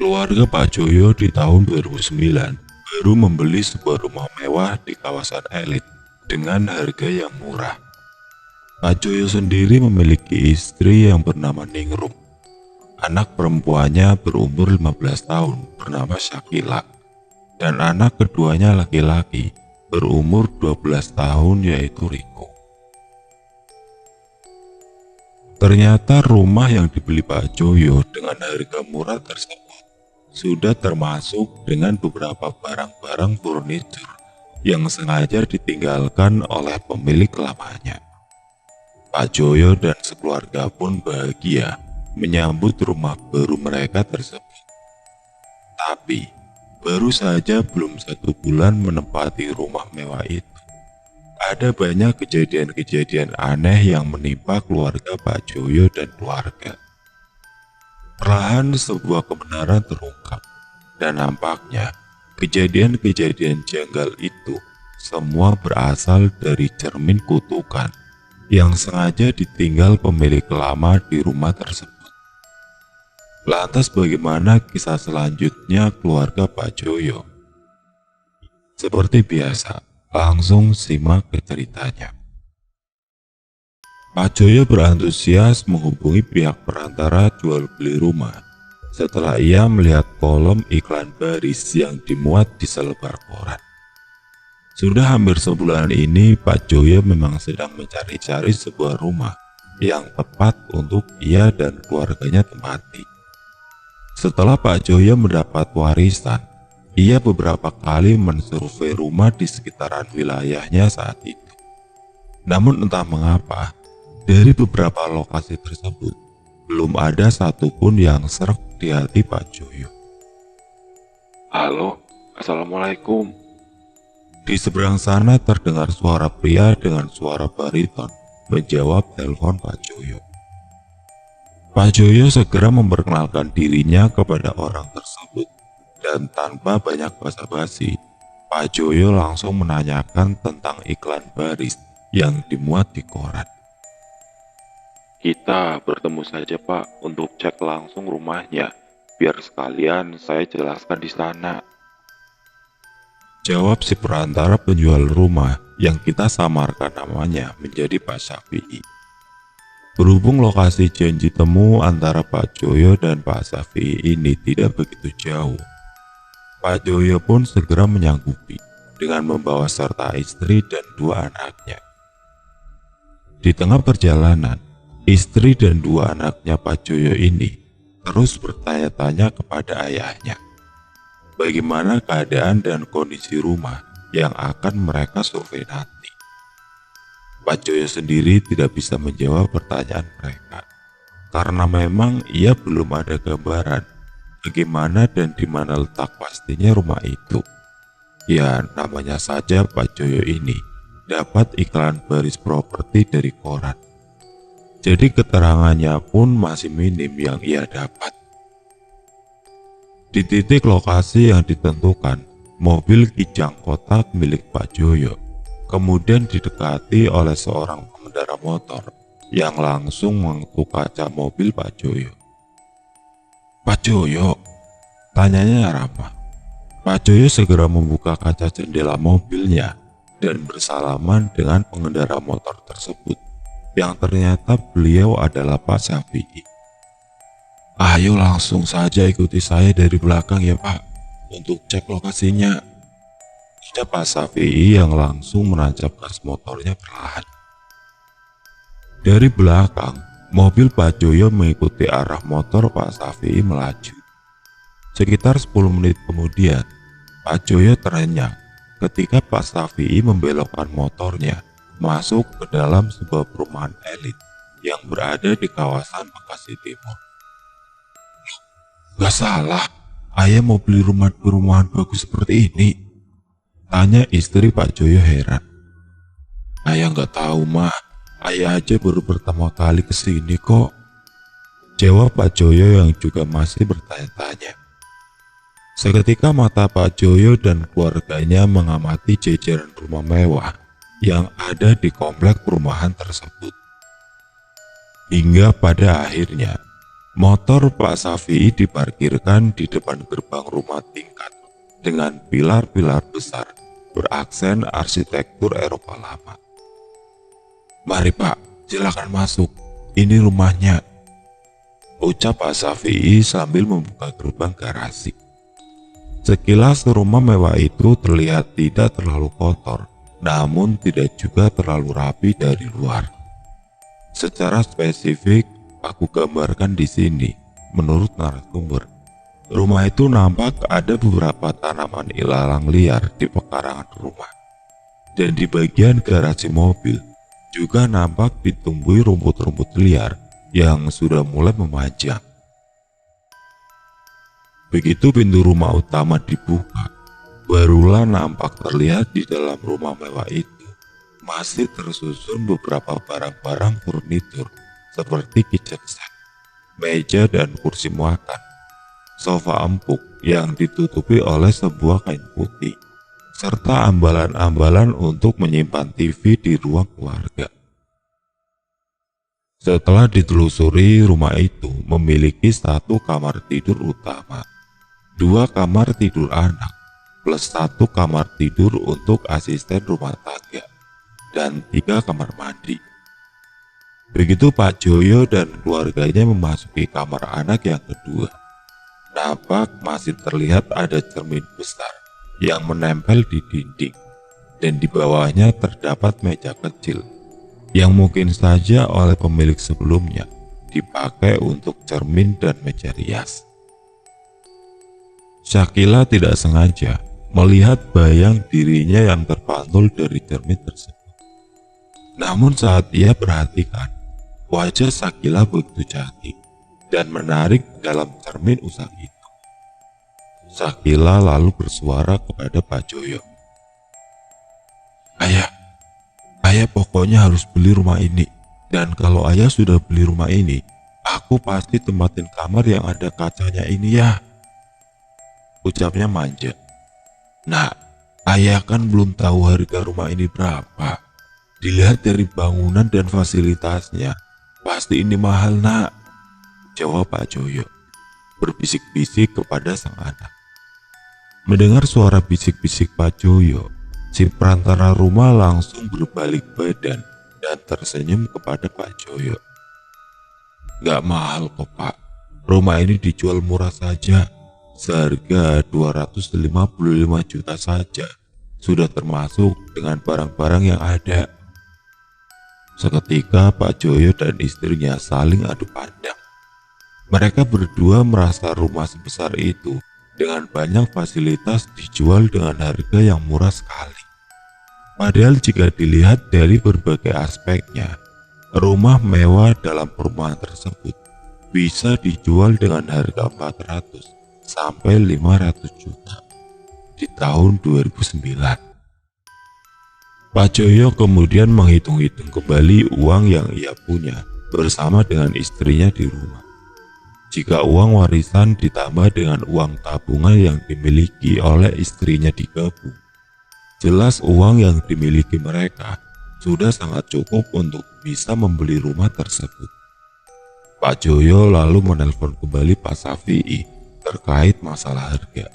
Keluarga Pak Joyo di tahun 2009 baru membeli sebuah rumah mewah di kawasan elit dengan harga yang murah. Pak Joyo sendiri memiliki istri yang bernama Ningrum. Anak perempuannya berumur 15 tahun bernama Syakila, dan anak keduanya laki-laki berumur 12 tahun yaitu Riko. Ternyata rumah yang dibeli Pak Joyo dengan harga murah tersebut sudah termasuk dengan beberapa barang-barang furnitur yang sengaja ditinggalkan oleh pemilik lamanya. Pak Joyo dan sekeluarga pun bahagia menyambut rumah baru mereka tersebut. Tapi, baru saja belum 1 bulan menempati rumah mewah itu, ada banyak kejadian-kejadian aneh yang menimpa keluarga Pak Joyo dan keluarga. Perlahan sebuah kebenaran terungkap, dan nampaknya kejadian-kejadian janggal itu semua berasal dari cermin kutukan yang sengaja ditinggal pemilik lama di rumah tersebut. Lantas bagaimana kisah selanjutnya keluarga Pak Joyo? Seperti biasa, langsung simak ke ceritanya. Pak Joyo berantusias menghubungi pihak perantara jual beli rumah setelah ia melihat kolom iklan baris yang dimuat di selebar koran. Sudah hampir sebulan ini Pak Joyo memang sedang mencari-cari sebuah rumah yang tepat untuk ia dan keluarganya tempati. Setelah Pak Joyo mendapat warisan, ia beberapa kali mensurvei rumah di sekitaran wilayahnya saat itu. Namun entah mengapa, dari beberapa lokasi tersebut, belum ada satupun yang sreg di hati Pak Joyo. "Halo, Assalamualaikum." Di seberang sana terdengar suara pria dengan suara bariton menjawab telepon Pak Joyo. Pak Joyo segera memperkenalkan dirinya kepada orang tersebut, dan tanpa banyak basa-basi, Pak Joyo langsung menanyakan tentang iklan baris yang dimuat di koran. "Kita bertemu saja Pak untuk cek langsung rumahnya, biar sekalian saya jelaskan di sana," jawab si perantara penjual rumah yang kita samarkan namanya menjadi Pak Syafi'i. Berhubung lokasi janji temu antara Pak Joyo dan Pak Syafi'i ini tidak begitu jauh, Pak Joyo pun segera menyanggupi dengan membawa serta istri dan 2 anaknya. Di tengah perjalanan, istri dan 2 anaknya Pak Joyo ini terus bertanya-tanya kepada ayahnya bagaimana keadaan dan kondisi rumah yang akan mereka survei nanti. Pak Joyo sendiri tidak bisa menjawab pertanyaan mereka karena memang ia belum ada gambaran bagaimana dan di mana letak pastinya rumah itu. Ya, namanya saja Pak Joyo ini dapat iklan baris properti dari koran. Jadi keterangannya pun masih minim yang ia dapat. Di titik lokasi yang ditentukan, mobil kijang kotak milik Pak Joyo kemudian didekati oleh seorang pengendara motor yang langsung mengetuk kaca mobil Pak Joyo. "Pak Joyo?" tanyanya ramah. Pak Joyo segera membuka kaca jendela mobilnya dan bersalaman dengan pengendara motor tersebut, yang ternyata beliau adalah Pak Syafi'i. "Ayo langsung saja ikuti saya dari belakang ya Pak, untuk cek lokasinya," ucap Pak Syafi'i yang langsung menancap gas motornya perlahan. Dari belakang, mobil Pak Joyo mengikuti arah motor Pak Syafi'i melaju. Sekitar 10 menit kemudian, Pak Joyo terenyang ketika Pak Syafi'i membelokkan motornya masuk ke dalam sebuah perumahan elit yang berada di kawasan Bekasi Timur. "Gak salah, ayah mau beli rumah di perumahan bagus seperti ini?" tanya istri Pak Joyo heran. "Ayah gak tahu mah, ayah aja baru pertama kali kesini kok," jawab Pak Joyo yang juga masih bertanya-tanya. Seketika mata Pak Joyo dan keluarganya mengamati jajaran rumah mewah yang ada di komplek perumahan tersebut. Hingga pada akhirnya, Motor Pak Safi'i diparkirkan di depan gerbang rumah tingkat dengan pilar-pilar besar beraksen arsitektur Eropa lama. "Mari Pak, silakan masuk. Ini rumahnya," ucap Pak Safi'i sambil membuka gerbang garasi. Sekilas rumah mewah itu terlihat tidak terlalu kotor, namun tidak juga terlalu rapi dari luar. Secara spesifik, aku gambarkan di sini. Menurut narasumber, rumah itu nampak ada beberapa tanaman ilalang liar di pekarangan rumah, dan di bagian garasi mobil juga nampak ditumbuhi rumput-rumput liar yang sudah mulai memanjang. Begitu pintu rumah utama dibuka, barulah nampak terlihat di dalam rumah mewah itu masih tersusun beberapa barang-barang furnitur seperti kitchen set, meja dan kursi makan, sofa empuk yang ditutupi oleh sebuah kain putih, serta ambalan-ambalan untuk menyimpan TV di ruang keluarga. Setelah ditelusuri, rumah itu memiliki 1 kamar tidur utama, 2 kamar tidur anak, plus 1 kamar tidur untuk asisten rumah tangga, dan 3 kamar mandi. Begitu Pak Joyo dan keluarganya memasuki kamar anak yang kedua, nampak masih terlihat ada cermin besar yang menempel di dinding, dan di bawahnya terdapat meja kecil yang mungkin saja oleh pemilik sebelumnya dipakai untuk cermin dan meja rias. Shakila tidak sengaja melihat bayang dirinya yang terpantul dari cermin tersebut. Namun saat ia perhatikan, wajah Shakila begitu cantik dan menarik dalam cermin usang itu. Shakila lalu bersuara kepada Pak Joyo, Ayah pokoknya harus beli rumah ini. Dan kalau ayah sudah beli rumah ini, aku pasti tempatin kamar yang ada kacanya ini ya," ucapnya manja. "Nah, ayah kan belum tahu harga rumah ini berapa. Dilihat dari bangunan dan fasilitasnya, pasti ini mahal nak," jawab Pak Joyo, berbisik-bisik kepada sang anak. Mendengar suara bisik-bisik Pak Joyo, si perantara rumah langsung berbalik badan dan tersenyum kepada Pak Joyo. "Gak mahal kok Pak, rumah ini dijual murah saja, seharga 255 juta saja, sudah termasuk dengan barang-barang yang ada." Seketika Pak Joyo dan istrinya saling adu pandang. Mereka berdua merasa rumah sebesar itu dengan banyak fasilitas dijual dengan harga yang murah sekali. Padahal jika dilihat dari berbagai aspeknya, rumah mewah dalam perumahan tersebut bisa dijual dengan harga 400 sampai 500 juta di tahun 2009. Pak Joyo kemudian menghitung-hitung kembali uang yang ia punya bersama dengan istrinya di rumah. Jika uang warisan ditambah dengan uang tabungan yang dimiliki oleh istrinya digabung, jelas uang yang dimiliki mereka sudah sangat cukup untuk bisa membeli rumah tersebut. Pak Joyo lalu menelpon kembali Pak Safi'i terkait masalah harga.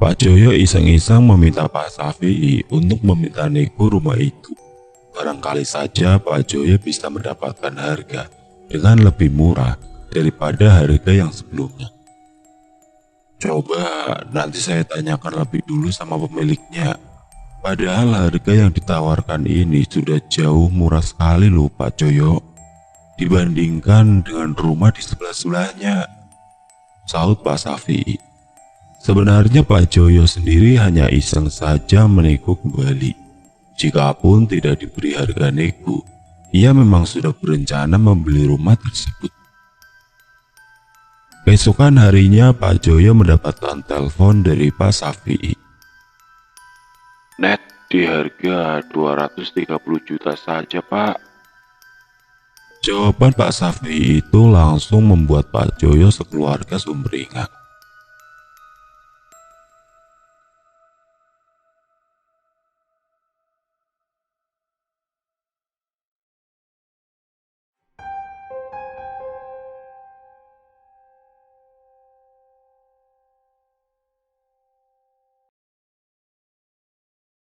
Pak Joyo iseng-iseng meminta Pak Safi'i untuk meminta nego rumah itu. Barangkali saja Pak Joyo bisa mendapatkan harga dengan lebih murah daripada harga yang sebelumnya. "Coba nanti saya tanyakan lebih dulu sama pemiliknya. Padahal harga yang ditawarkan ini sudah jauh murah sekali loh Pak Joyo, dibandingkan dengan rumah di sebelah-sebelahnya," sahut Pak Safi'i. Sebenarnya Pak Joyo sendiri hanya iseng saja menego kembali. Jikapun tidak diberi harga nego, ia memang sudah berencana membeli rumah tersebut. Keesokan harinya Pak Joyo mendapatkan telepon dari Pak Safi'i. "Net, di harga 230 juta saja Pak." Jawaban Pak Safi'i itu langsung membuat Pak Joyo sekeluarga sumringah.